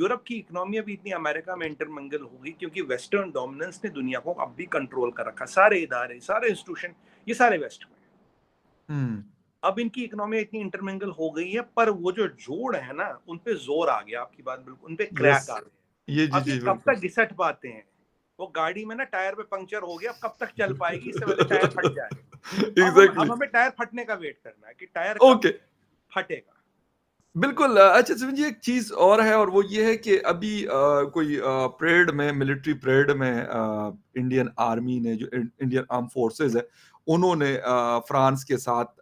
Europe की economy अभी इतनी अमेरिका में इंटरमिंगल हो गई क्योंकि वेस्टर्न डोमिनेंस ने दुनिया को अब भी कंट्रोल कर रखा। सारे इदारे, सारे इंस्टीट्यूशन, ये सारे वेस्ट में। हम्म। अब इनकी इकोनॉमी इतनी इंटरमिंगल हो गई है, पर वो जो जोड़ है ना, उन पे जोर आ गया। आपकी बात बिल्कुल, उन पे यस। क्रैक आ गए। ये जी अब ये जी कब बिल्कुल। तक घिसट पाते हैं? वो गाड़ी में ना टायर पे पंक्चर हो गया, अब कब तक चल पाएगी? इससे पहले टायर फट जाए। अब एग्जैक्टली। हमें टायर फटने का वेट करना है कि टायर कब ओके। फटेगा। बिल्कुल। अच्छा सुनील जी, एक चीज और है, और वो ये है कि अभी कोई परेड में, मिलिट्री परेड में, इंडियन आर्मी ने, जो इंडियन आर्म फोर्सेस है, उन्होंने फ्रांस के साथ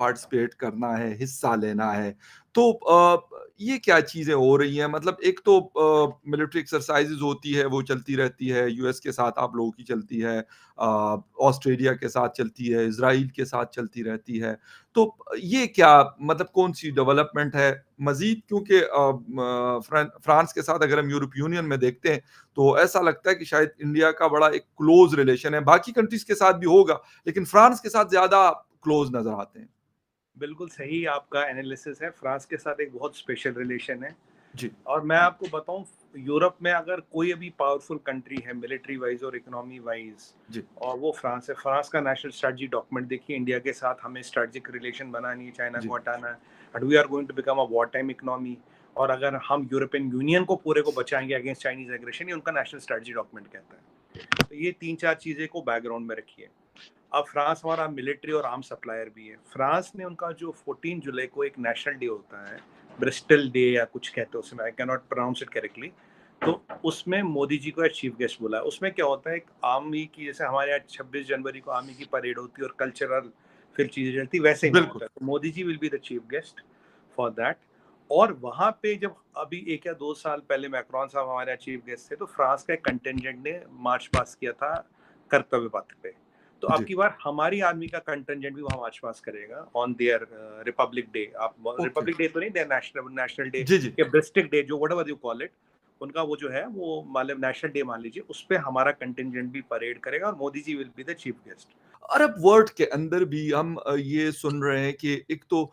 पार्टिसिपेट करना है, हिस्सा लेना है। तो ये क्या चीजें हो रही हैं? मतलब एक तो मिलिट्री एक्सरसाइजेज होती है, वो चलती रहती है, यूएस के साथ आप लोगों की चलती है, ऑस्ट्रेलिया के साथ चलती है, इजराइल के साथ चलती रहती है। तो ये क्या, मतलब कौन सी डेवलपमेंट है मजीद? क्योंकि फ्रांस के साथ अगर हम यूरोप यूनियन में देखते हैं तो ऐसा लगता है कि शायद इंडिया का बड़ा एक क्लोज रिलेशन है। बाकी कंट्रीज के साथ भी होगा, लेकिन फ्रांस के साथ ज्यादा क्लोज नजर आते हैं। बिल्कुल सही आपका एनालिसिस है। फ्रांस के साथ एक बहुत स्पेशल रिलेशन है। जी और मैं आपको बताऊं, यूरोप में अगर कोई अभी पावरफुल कंट्री है मिलिट्री वाइज और इकोनॉमी वाइज, जी और वो फ्रांस है। फ्रांस का नेशनल स्ट्रेटजी डॉक्यूमेंट देखिए, इंडिया के साथ हमें स्ट्रेटजिक रिलेशन बनानी है, चाइना जी को हटाना है, and we are going to become a war time economy. और अगर हम यूरोपियन यूनियन को पूरे को बचाएंगे अगेंस्ट चाइनीज एग्रेशन, ये उनका नेशनल स्ट्रेटजी डॉक्यूमेंट कहता है। तो ये 3-4 चीजें को बैकग्राउंड में रखिए। अब फ्रांस हमारा मिलिट्री और आर्म सप्लायर भी है। फ्रांस ने उनका जो 14 जुलाई को एक नेशनल डे होता है, ब्रिस्टल डे या कुछ कहते हैं उसमें, I can not pronounce it correctly, तो उसमें मोदी जी को चीफ गेस्ट बोला है। उसमें क्या होता है, एक आर्मी की, जैसे हमारे यहाँ 26 जनवरी को आर्मी की परेड होती है और कल्चरल फिर चीजें चलती, वैसे ही वहाँ बिल्कुल। होता है। तो Modi ji will be the chief guest for that. और वहाँ पे जब अभी 1 या 2 साल पहले मैक्रोन साहब हमारे यहाँ चीफ गेस्ट थे, तो फ्रांस का एक कंटेंजेंट ने मार्च पास किया था कर्तव्य पथ पे। तो अब जी। की बार हमारी आर्मी का कंटेंजेंट भी वहां मार्च पास करेगा ऑन देयर रिपब्लिक डे। आप ओके। रिपब्लिक डे तो नहीं, देयर नेशनल डे जी जी। या ब्रिस्टिक डे, जो व्हाटएवर यू कॉल इट, उनका वो जो है वो मतलब नेशनल डे मान लीजिए, उस पे हमारा कंटेंजेंट भी परेड करेगा और Modi ji will be the chief guest. Arab world के अंदर भी हम ये सुन रहे हैं कि एक तो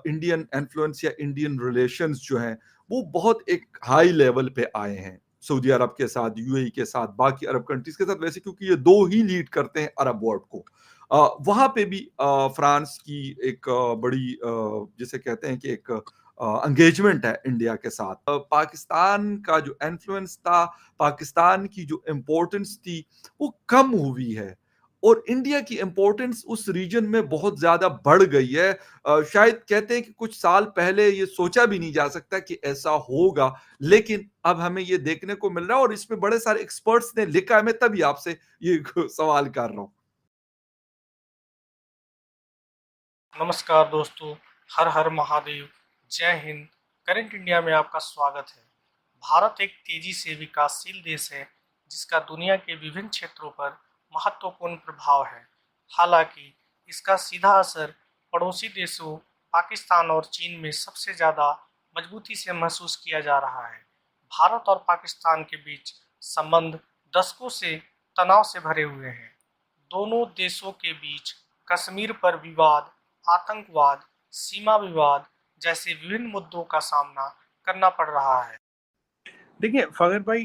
इंडियन इन्फ्लुएंस या इंडियन रिलेशंस जो हैं वो बहुत एक हाई लेवल पे आए हैं, सऊदी अरब के साथ, यूएई के साथ, बाकी अरब कंट्रीज के साथ, वैसे क्योंकि ये दो ही लीड करते हैं अरब वर्ल्ड को। वहां पे भी फ्रांस की एक बड़ी जिसे कहते हैं कि एक एंगेजमेंट है इंडिया के साथ। पाकिस्तान का जो इन्फ्लुएंस था, पाकिस्तान की जो इम्पोर्टेंस थी, वो कम हुई है, और इंडिया की इंपॉर्टेंस उस रीजन में बहुत ज्यादा बढ़ गई है। शायद कहते हैं कि कुछ साल पहले ये सोचा भी नहीं जा सकता कि ऐसा होगा, लेकिन अब हमें ये देखने को मिल रहा है, और इसमें बड़े सारे एक्सपर्ट्स ने लिखा है। मैं तभी आपसे ये सवाल कर रहा हूं। नमस्कार दोस्तों, हर हर महादेव, जय हिंद। करंट इंडिया में आपका स्वागत है। भारत एक तेजी से विकासशील देश है जिसका दुनिया के विभिन्न क्षेत्रों पर महत्वपूर्ण प्रभाव है। हालांकि इसका सीधा असर पड़ोसी देशों पाकिस्तान और चीन में सबसे ज़्यादा मजबूती से महसूस किया जा रहा है। भारत और पाकिस्तान के बीच संबंध दशकों से तनाव से भरे हुए हैं। दोनों देशों के बीच कश्मीर पर विवाद, आतंकवाद, सीमा विवाद जैसे विभिन्न मुद्दों का सामना करना पड़ रहा है। देखिए फगर भाई,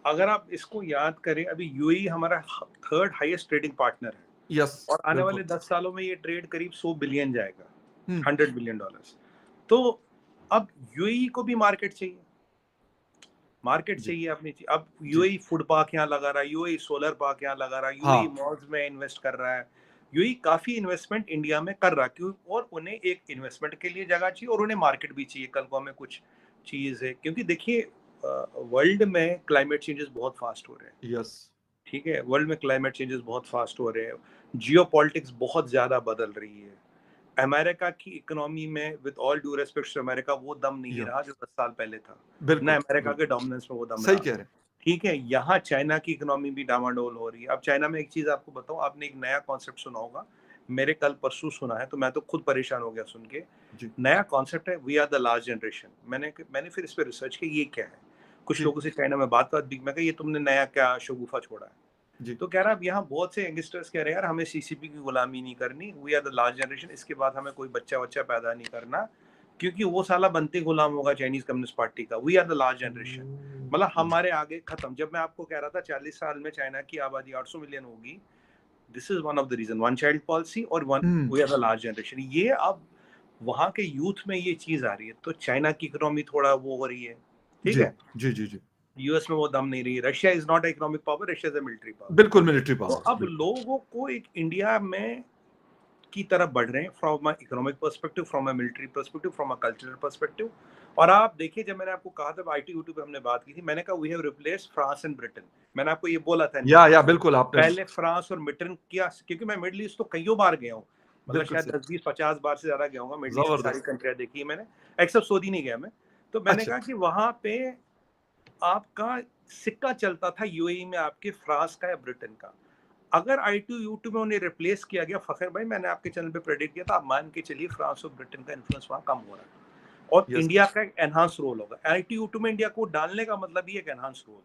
अगर आप इसको याद करें, अभी यूएई हमारा थर्ड हाईएस्ट ट्रेडिंग पार्टनर है, यस। और आने बिल्कुल। वाले 10 सालों में ये ट्रेड करीब 100 बिलियन जाएगा, हम्म। $100 बिलियन। तो अब यूएई को भी मार्केट चाहिए, मार्केट जी चाहिए अपनी चीज। अब जी। यूएई फूड पार्क यहाँ लगा रहा है, यूएई सोलर पार्क यहाँ लगा रहा है, यूएई हाँ। मॉल्स में इन्वेस्ट कर रहा है। यूएई काफी इन्वेस्टमेंट इंडिया में कर रहा है, क्यों? और उन्हें एक इन्वेस्टमेंट के लिए जगह चाहिए और उन्हें मार्केट भी चाहिए, कल को हमें कुछ चीज है, क्योंकि देखिए वर्ल्ड में क्लाइमेट चेंजेस बहुत फास्ट हो रहे हैं। यस। ठीक है, वर्ल्ड में क्लाइमेट चेंजेस बहुत फास्ट हो रहे हैं, जियो पॉलिटिक्स बहुत ज्यादा बदल रही है। अमेरिका की इकोनॉमी में, with all due respect to America, वो दम नहीं या रहा जो 10 साल पहले था। ना बिल्कुल अमेरिका के बिल्कुल। डोमिनेंस में वो दम सही रहा। कह रहे हैं। ठीक है, यहाँ चाइना की इकोनॉमी भी डामाडोल हो रही है। अब चाइना में एक चीज आपको बताऊं, आपने एक नया कॉन्सेप्ट सुना होगा, मेरे कल परसों सुना है, तो मैं तो खुद परेशान हो गया सुन के। जी नया कॉन्सेप्ट है, we are the last generation. मैंने फिर इस पे रिसर्च की, ये क्या है। कुछ जी लोगों से चाइना में बात भी, मैं कहा ये तुमने नया क्या शगुफा छोड़ा है। जी। तो कह रहा अब यहाँ बहुत से यंगस्टर्स कह रहे हैं यार हमें सीसीपी की गुलामी नहीं करनी, we are the last generation, इसके बाद हमें कोई बच्चा पैदा नहीं करना, क्योंकि वो साला बनते गुलाम होगा चाइनीज कम्युनिस्ट पार्टी का। We are the last generation, मतलब हमारे आगे खत्म। जब मैं आपको कह रहा था 40 साल में चाइना की आबादी 800 मिलियन होगी, this is one of the region, one child policy और one we are the last generation. ये अब वहां के यूथ में ये चीज आ रही है, तो चाइना की इकोनॉमी थोड़ा वो हो रही है, ठीक है। जी जी जी, यूएस में वो दम नहीं रही। Russia is not economic power, Russia is a military power. बिल्कुल मिलिट्री तो पावर। अब लोगों को एक इंडिया में की तरफ बढ़ रहे हैं, from a economic perspective, from a military perspective, from a cultural perspective. और आप देखिए, जब मैंने आपको कहा था आईटी यूट्यूब पे हमने बात की थी, मैंने कहा we have replaced France and Britain. मैंने आपको ये बोला था या बिल्कुल आपने पहले फ्रांस और ब्रिटेन किया, क्योंकि मैं मिडिल ईस्ट तो कईयों बार गया हूँ, मतलब शायद 10-20-50 बार से ज्यादा गया हूँ मिडिल ईस्ट की सारी कंट्रियां देखी है मैंने, एक्सेप्ट सऊदी नहीं गया मैं। तो मैंने कहा कि वहां पे आपका सिक्का चलता था यूएई में आपके फ्रांस का या ब्रिटेन का। अगर I2U2 में उन्हें रिप्लेस किया गया, फखर भाई मैंने आपके चैनल पे प्रेडिक्ट किया था, आप मान के चलिए फ्रांस और ब्रिटेन का इन्फ्लुएंस वहां कम हो रहा है और इंडिया का एक एनहांस रोल होगा। I2U2 में इंडिया को डालने का मतलब ही एक एनहांस रोल।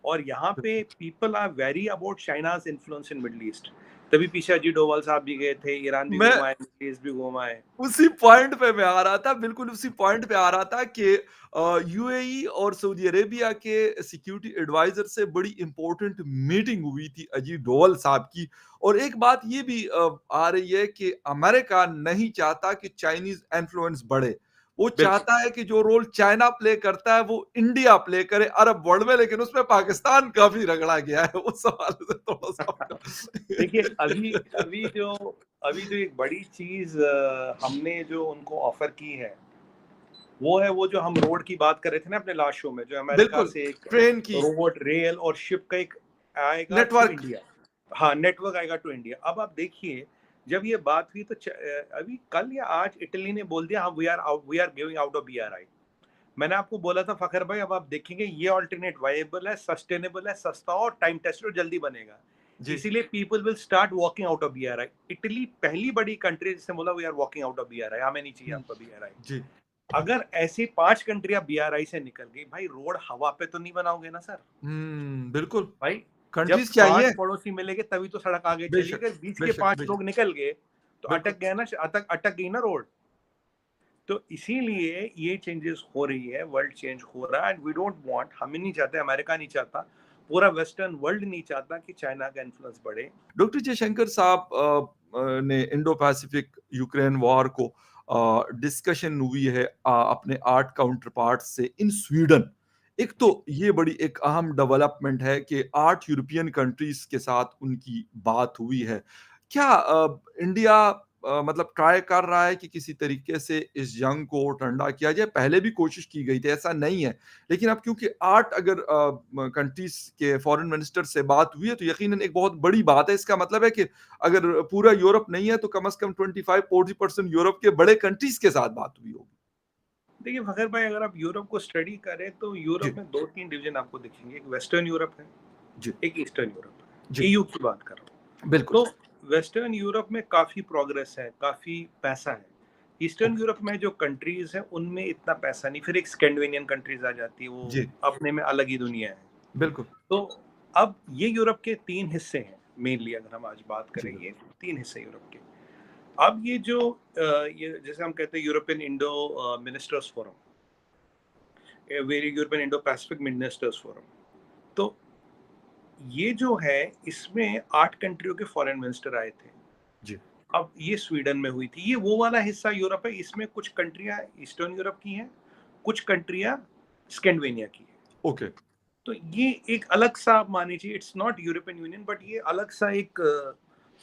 और यहाँ पे people are very about China's influence in Middle East. तभी पीछे अजीत डोभाल साहब भी गए थे, ईरान भी घुमाए, मिडिल ईस्ट भी घुमाए। उसी पॉइंट पे मैं आ रहा था, बिल्कुल उसी पॉइंट पे आ रहा था कि यूएई और सऊदी अरेबिया के सिक्योरिटी एडवाइजर से बड़ी इंपॉर्टेंट मीटिंग हुई थी अजीत डोभाल साहब की। और एक बात ये भी आ रही है कि अमेरिका नहीं चाहता कि चाइनीज इन्फ्लुएंस बढ़े, वो चाहता है कि जो रोल चाइना प्ले करता है वो इंडिया प्ले करे अरब वर्ल्ड में, लेकिन उसमें पाकिस्तान काफी रगड़ा गया है उस सवाल से थोड़ा सा। देखिए अभी जो एक बड़ी चीज हमने जो उनको ऑफर की है, वो है वो जो हम रोड की बात कर रहे थे ना अपने लास्ट शो में, जो अमेरिका से एक ट्रेन की रोड, रेल और शिप का एक आएगा नेटवर्क, इंडिया। हाँ, नेटवर्क आएगा टू इंडिया। अब आप देखिए, जब ये बात हुई तो अभी कल या आज इटली ने बोल दिया हम we are giving out of BRI। मैंने आपको बोला था फखर भाई, अब आप देखेंगे ये ऑल्टरनेट वायबल है, सस्टेनेबल है, सस्ता और टाइम टेस्टेड और जल्दी बनेगा, इसीलिए people will start walking out of BRI। Italy पहली बड़ी कंट्री जिसने बोला we are walking out of BRI, हमें नहीं चाहिए आपका BRI। अगर ऐसी 5 कंट्रियां BRI से निकल गई, भाई रोड हवा पे तो नहीं बनाओगे ना सर। बिल्कुल भाई कंट्रीज जब चाहिए, 5 पड़ोसी मिलेंगे तभी तो सड़क आगे चलेगी। अगर बीच के 5 लोग निकल गए तो अटक गया ना, अटक गई ना रोड। तो इसीलिए ये चेंजेस हो रही है, वर्ल्ड चेंज हो रहा है एंड वी डोंट वांट, हम नहीं चाहते, अमेरिका नहीं चाहता, पूरा वेस्टर्न वर्ल्ड नहीं चाहता कि चाइना का इन्फ्लुएंस बढ़े। डॉक्टर जयशंकर साहब ने इंडो पैसिफिक यूक्रेन वॉर को डिस्कशन हुई है अपने 8 काउंटर पार्ट से इन स्वीडन। एक तो ये बड़ी एक अहम डेवलपमेंट है कि 8 यूरोपियन कंट्रीज के साथ उनकी बात हुई है। क्या इंडिया मतलब ट्राई कर रहा है कि किसी तरीके से इस जंग को ठंडा किया जाए? पहले भी कोशिश की गई थी, ऐसा नहीं है, लेकिन अब क्योंकि 8 अगर कंट्रीज के फॉरेन मिनिस्टर से बात हुई है तो यकीनन एक बहुत बड़ी बात है। इसका मतलब है कि अगर पूरा यूरोप नहीं है तो कम से कम 25-40% यूरोप के बड़े कंट्रीज के साथ बात हुई होगी। देखिए फखर भाई, अगर आप यूरोप को स्टडी करें तो यूरोप में 2-3 डिवीजन आपको दिखेंगे। एक वेस्टर्न यूरोप है, एक ईस्टर्न यूरोप है। EU की बात कर रहा हूँ। बिल्कुल। तो वेस्टर्न यूरोप में काफी प्रोग्रेस है, काफी पैसा है। ईस्टर्न यूरोप में जो कंट्रीज है उनमें इतना पैसा नहीं। फिर एक स्कैंडिनेवियन कंट्रीज आ जाती है, वो अपने में अलग ही दुनिया है। बिल्कुल। तो अब ये यूरोप के 3 हिस्से हैं मेनली, अगर हम आज बात करेंगे 3 हिस्से यूरोप के। अब ये जो ये जैसे हम कहते हैं European Indo ministers forum, European Indo Pacific ministers forum, तो ये जो है इसमें 8 कंट्रियों के फॉरेन मिनिस्टर आए थे जी। अब ये स्वीडन में हुई थी। ये वो वाला हिस्सा यूरोप है, इसमें कुछ कंट्रियां ईस्टर्न यूरोप की हैं, कुछ कंट्रियां स्कैंडिनेविया की हैं। ओके। तो ये एक अलग सा आप मान लीजिए, it's not European union but ये अलग सा एक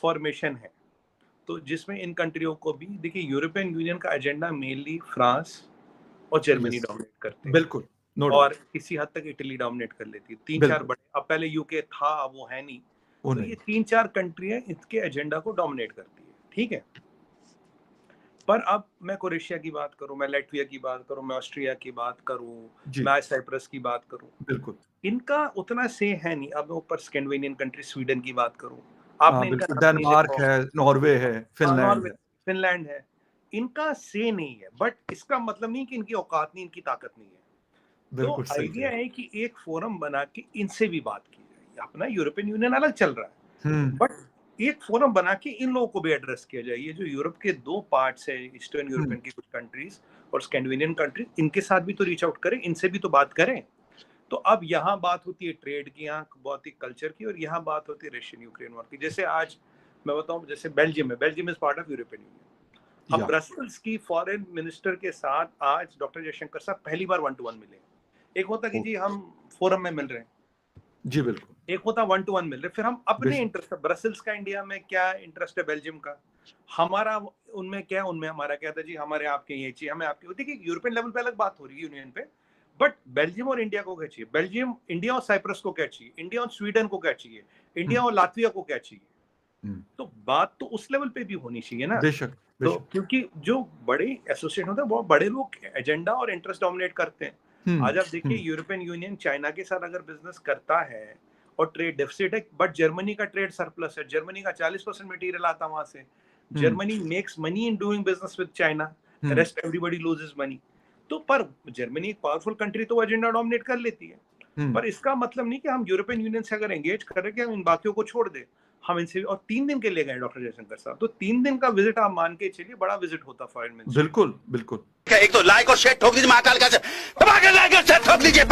फॉर्मेशन है। तो जिसमें इन कंट्रियों को भी देखिए, यूरोपियन यूनियन का एजेंडा मेनली फ्रांस और जर्मनी डोमिनेट करते हैं। बिल्कुल, और किसी हद तक इटली डोमिनेट कर लेती है। 3-4 बड़े, अब पहले यूके था, अब वो है नहीं। तो ये 3-4 कंट्रियां इसके एजेंडा को डोमिनेट करती है, ठीक है। पर अब मैं क्रोएशिया की बात करूं, मैं लाटविया की बात करूं, मैं ऑस्ट्रिया की बात करूं, मैं साइप्रस की बात करूं, बिल्कुल इनका उतना से है नहीं। अब मैं ऊपर स्कैंडिनेवियन कंट्री स्वीडन की बात करूं, आपने इनका डेनमार्क है, नॉर्वे है, फिनलैंड है, इनका से नहीं है। बट इसका मतलब नहीं कि इनकी औकात नहीं, इनकी ताकत नहीं है। तो आइडिया है कि एक फोरम बना के इनसे भी बात की जाए। अपना यूरोपियन यूनियन अलग चल रहा है, बट एक फोरम बना के इन लोगों को भी एड्रेस किया जाए। ये जो यूरोप के 2 पार्ट्स है, ईस्टर्न यूरोपियन की कुछ कंट्रीज और स्कैंडिनेवियन कंट्री, इनके साथ भी तो रीच आउट करें, इनसे भी तो बात करें। तो अब यहाँ बात होती है ट्रेड की, यहाँ बहुत ही कल्चर की, और यहाँ बात होती है रशियन यूक्रेन वॉर की। जैसे आज मैं बताऊं, जैसे बेल्जियम है, Belgium is part of European union. अब ब्रसेल्स की फॉरेन मिनिस्टर के साथ आज डॉक्टर जयशंकर साहब पहली बार 1-to-1 मिले। एक होता कि जी हम फोरम में मिल रहे हैं, जी बिल्कुल, एक होता 1-to-1 मिल रहे, फिर हम अपने इंटरेस्ट, ब्रसेल्स का इंडिया में क्या इंटरेस्ट है, बेल्जियम का हमारा उनमें क्या, उनमें हमारा क्या था जी, हमारे आपके ये चाहिए, हमें आपके। देखिए यूरोपियन लेवल पे अलग बात हो रही है यूनियन पे, बट बेल्जियम और इंडिया को क्या चाहिए, बेल्जियम इंडिया और साइप्रस को क्या चाहिए, इंडिया और स्वीडन को क्या चाहिए, इंडिया और लातविया को क्या चाहिए। तो बात तो उस लेवल पे भी होनी चाहिए ना। बेशक, तो क्योंकि जो बड़े एसोसिएशन होते हैं वो बड़े लोग एजेंडा और इंटरेस्ट डोमिनेट करते हैं। आज आप देखिए यूरोपियन यूनियन चाइना के साथ अगर बिजनेस करता है और ट्रेड डेफिसिट है, बट जर्मनी का ट्रेड सरप्लस है, जर्मनी का 40% मटेरियल आता वहां से, Germany makes money in doing business with China, rest everybody loses money. तो पर जर्मनी एक पावरफुल कंट्री, तो एजेंडा डोमिनेट कर लेती है। पर इसका मतलब नहीं कि हम यूरोपियन यूनियन से अगर एंगेज कर रहे हैं कि हम इन बाकियों को छोड़ दें। हम इनसे, और 3 दिन के लिए गए डॉक्टर जयशंकर साहब, तो 3 दिन का विजिट आप मान के चलिए बड़ा विजिट होता फॉरेन मिनिस्टर। बिल्कुल बिल्कुल। एक तो लाइक और शेयर ठोक दीजिए, महाकाल का लाइक और शेयर ठोक लीजिए।